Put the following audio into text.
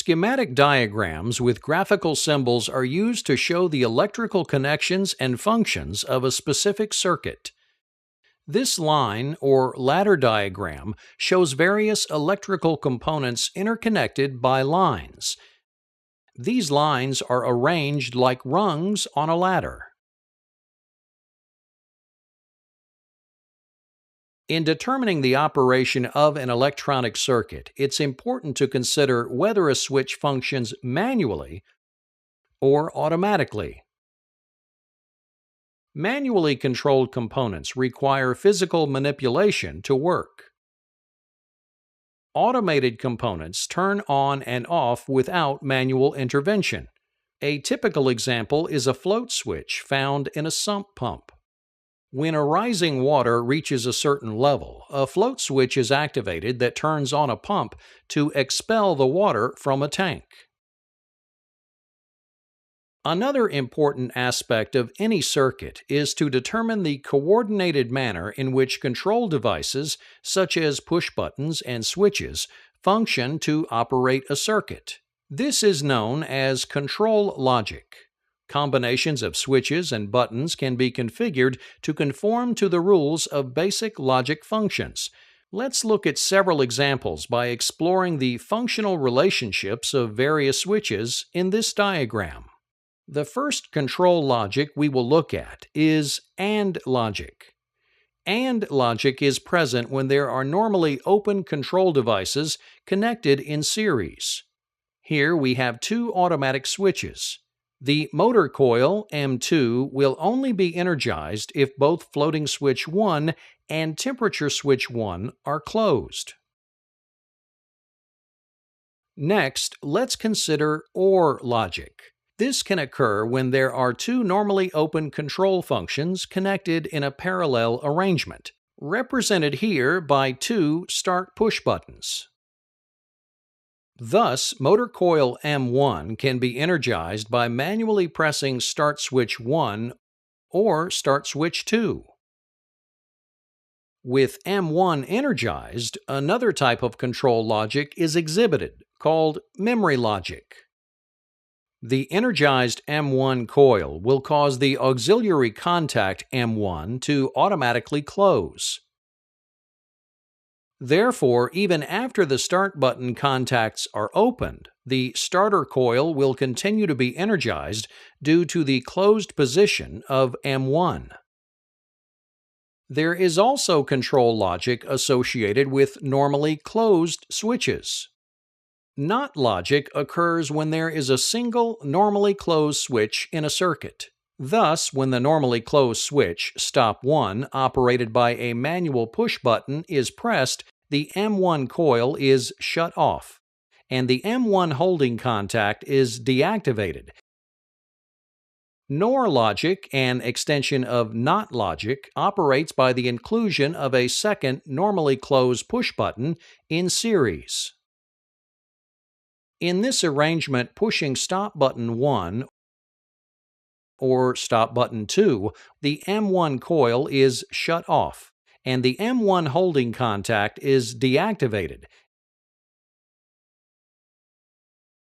Schematic diagrams with graphical symbols are used to show the electrical connections and functions of a specific circuit. This line or ladder diagram shows various electrical components interconnected by lines. These lines are arranged like rungs on a ladder. In determining the operation of an electronic circuit, it's important to consider whether a switch functions manually or automatically. Manually controlled components require physical manipulation to work. Automated components turn on and off without manual intervention. A typical example is a float switch found in a sump pump. When a rising water reaches a certain level, a float switch is activated that turns on a pump to expel the water from a tank. Another important aspect of any circuit is to determine the coordinated manner in which control devices, such as push buttons and switches, function to operate a circuit. This is known as control logic. Combinations of switches and buttons can be configured to conform to the rules of basic logic functions. Let's look at several examples by exploring the functional relationships of various switches in this diagram. The first control logic we will look at is AND logic. AND logic is present when there are normally open control devices connected in series. Here we have two automatic switches. The motor coil M2 will only be energized if both floating switch 1 and temperature switch 1 are closed. Next, let's consider OR logic. This can occur when there are two normally open control functions connected in a parallel arrangement, represented here by two start-push buttons. Thus, motor coil M1 can be energized by manually pressing start switch 1 or start switch 2. With M1 energized, another type of control logic is exhibited, called memory logic. The energized M1 coil will cause the auxiliary contact M1 to automatically close. Therefore, even after the start button contacts are opened, the starter coil will continue to be energized due to the closed position of M1. There is also control logic associated with normally closed switches. NOT logic occurs when there is a single normally closed switch in a circuit. Thus, when the normally closed switch, stop 1, operated by a manual push button, is pressed, the M1 coil is shut off, and the M1 holding contact is deactivated. NOR logic, an extension of NOT logic, operates by the inclusion of a second normally closed push button in series. In this arrangement, pushing stop button 1 or stop button 2, the M1 coil is shut off, and the M1 holding contact is deactivated,